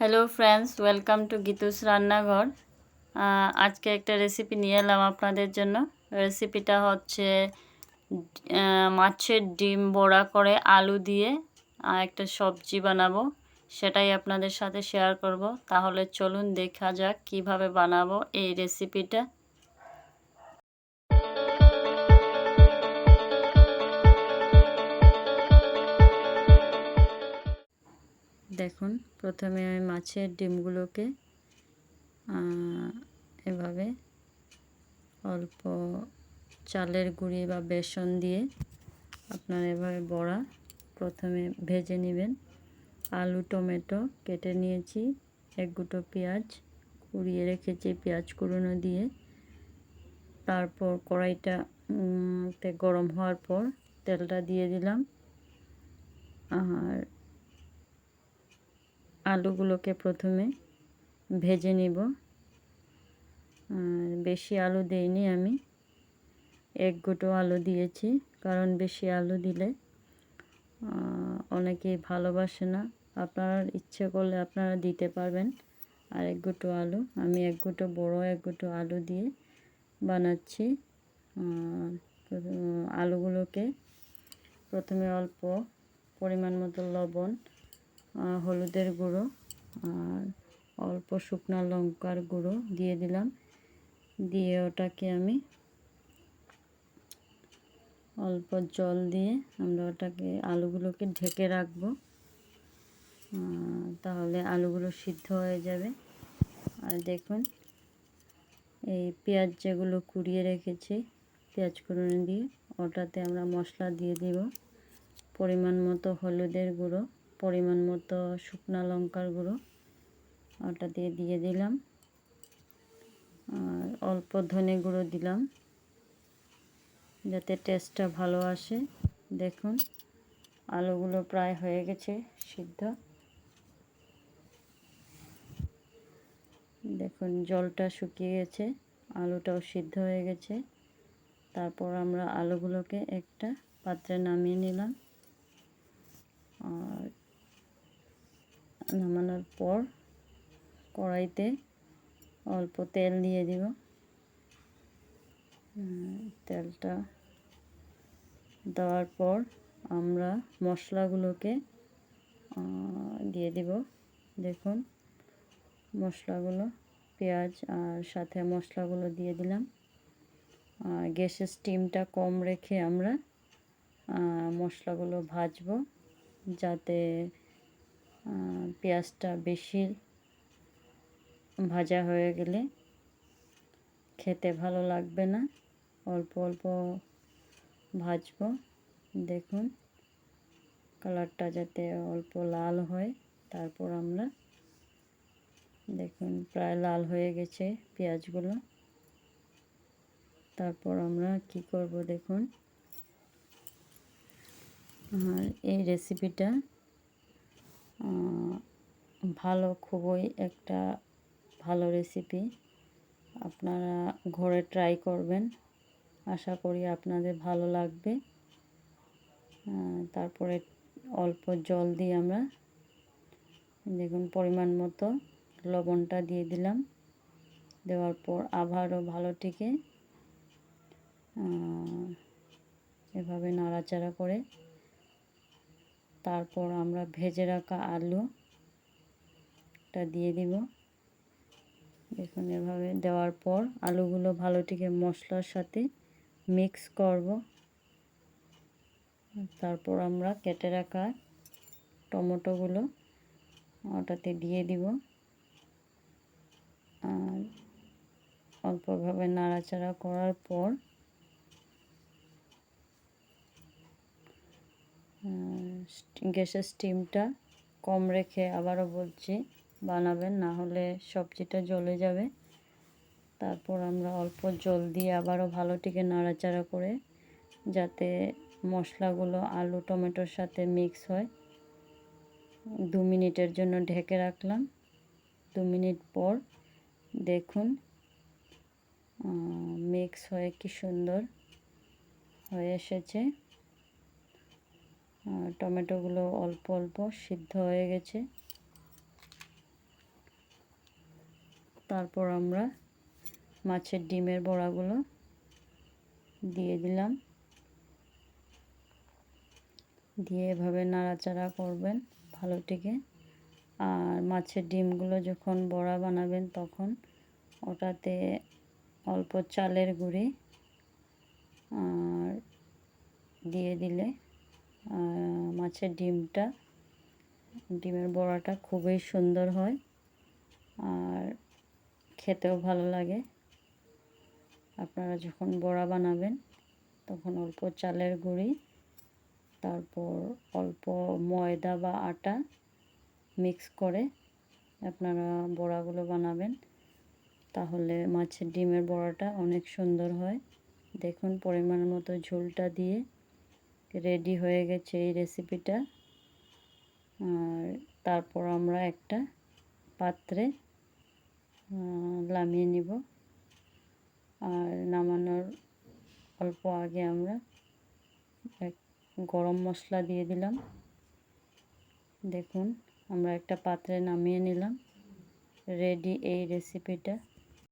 Hello friends, welcome to গীতুস রান্নাঘর। আজকে একটা রেসিপি নিয়ে এলাম আপনাদের জন্য। রেসিপিটা হচ্ছে মাছের ডিম বড়া করে আলু দিয়ে একটা সবজি বানাবো, সেটাই আপনাদের সাথে শেয়ার করব। তাহলে চলুন দেখা যাক কিভাবে বানাবো এই রেসিপিটা। দেখুন, প্রথমে আমি মাছের ডিমগুলোকে এভাবে অল্প চালের গুঁড়ি বা বেসন দিয়ে আপনারা এভাবে বড়া প্রথমে ভেজে নেবেন। আলু টমেটো কেটে নিয়েছি, এক গুঁটো পেঁয়াজ কুড়িয়ে রেখেছি পেঁয়াজ কুড়োনো দিয়ে। তারপর কড়াইটা গরম হওয়ার পর তেলটা দিয়ে দিলাম, আর আলুগুলোকে প্রথমে ভেজে নিব। বেশি আলু দেইনি, আমি এক গুঁটো আলু দিয়েছি, কারণ বেশি আলু দিলে অনেকেই ভালোবাসে না। আপনারা ইচ্ছে করলে আপনারা দিতে পারবেন। আর এক গুঁটো আলু, আমি এক গুঁটো বড় এক গুঁটো আলু দিয়ে বানাচ্ছি। আলুগুলোকে প্রথমে অল্প পরিমাণ মতো লবণ, হলুদের গুঁড়ো আর অল্প শুকনো লঙ্কার গুঁড়ো দিয়ে দিলাম। দিয়ে ওটাকে আমি অল্প জল দিয়ে আমরা ওটাকে আলুগুলোকে ঢেকে রাখবো, তাহলে আলুগুলো সিদ্ধ হয়ে যাবে। আর দেখুন, এই পেঁয়াজ যেগুলো কুড়িয়ে রেখেছি পেঁয়াজ কুড়োনো দিয়ে, ওটাতে আমরা মশলা দিয়ে দিব। পরিমাণ মতো হলুদের গুঁড়ো, পরিমাণ মতো শুকনো লঙ্কার গুঁড়ো ওটা দিয়ে দিলাম, আর অল্প ধনে গুঁড়ো দিলাম যাতে টেস্টটা ভালো আসে। দেখুন, আলুগুলো প্রায় হয়ে গেছে সিদ্ধ। দেখুন, জলটা শুকিয়ে গেছে, আলুটাও সিদ্ধ হয়ে গেছে। তারপর আমরা আলুগুলোকে একটা পাত্রে নামিয়ে নিলাম। আর নামানোর পর কড়াইতে অল্প তেল দিয়ে দিব। তেলটা দেওয়ার পর আমরা মশলাগুলোকে দিয়ে দিব। দেখুন, মশলাগুলো পেঁয়াজ আর সাথে মশলাগুলো দিয়ে দিলাম। গ্যাসের স্টিমটা কম রেখে আমরা মশলাগুলো ভাজবো, যাতে পেঁয়াজটা বেশি ভাজা হয়ে গেলে খেতে ভালো লাগবে না। অল্প অল্প ভাজবো। দেখুন, কালারটা যাতে অল্প লাল হয়। তারপর আমরা দেখুন প্রায় লাল হয়ে গেছে পেঁয়াজগুলো। তারপর আমরা কি করব দেখুন, এই রেসিপিটা খুবই একটা ভালো রেসিপি। আপনারা ঘরে ট্রাই করবেন, আশা করি আপনাদের ভালো লাগবে। তারপরে অল্প জল দিয়ে আমরা দেখুন পরিমাণ মতো লবণটা দিয়ে দিলাম। দেওয়ার পর আবারও ভালোটিকে এভাবে নাড়াচাড়া করে তারপর আমরা ভেজে রাখা আলুটা দিয়ে দিব। দেখুন, এভাবে দেওয়ার পর আলুগুলো ভালোটিকে মশলার সাথে মিক্স করব। তারপর আমরা কেটে রাখা টমেটোগুলো ওটাতে দিয়ে দিব, আর অল্পভাবে নাড়াচাড়া করার পর গ্যাসের স্টিমটা কম রেখে, আবারও বলছি, বানাবেন, না হলে সবজিটা জ্বলে যাবে। তারপর আমরা অল্প জল দিয়ে আবারও ভালোটিকে নাড়াচাড়া করে যাতে মশলাগুলো আলু টমেটোর সাথে মিক্স হয় 2 মিনিটের জন্য ঢেকে রাখলাম। 2 মিনিট পর দেখুন মিক্স হয়ে কি সুন্দর হয়ে এসেছে। টমেটোগুলো অল্প অল্প সিদ্ধ হয়ে গেছে। তারপর আমরা মাছের ডিমের বড়াগুলো দিয়ে দিলাম, দিয়ে এভাবে নাড়াচাড়া করবেন ভালো থেকে। আর মাছের ডিমগুলো যখন বড়া বানাবেন তখন ওটাতে অল্প চালের গুঁড়ি আর দিয়ে দিলে মাছের ডিমের বড়াটা খুবই সুন্দর হয় আর খেতেও ভালো লাগে। আপনারা যখন বড়া বানাবেন তখন অল্প চালের গুঁড়ি, তারপর অল্প ময়দা বা আটা মিক্স করে আপনারা বড়াগুলো বানাবেন, তাহলে মাছের ডিমের বড়াটা অনেক সুন্দর হয়। দেখুন পরিমাণ মতো ঝোলটা দিয়ে রেডি হয়ে গেছে এই রেসিপিটা। আর তারপর আমরা একটা পাত্রে নামিয়ে নিব। আর নামানোর অল্প আগে আমরা গরম মশলা দিয়ে দিলাম। দেখুন আমরা একটা পাত্রে নামিয়ে নিলাম। রেডি এই রেসিপিটা।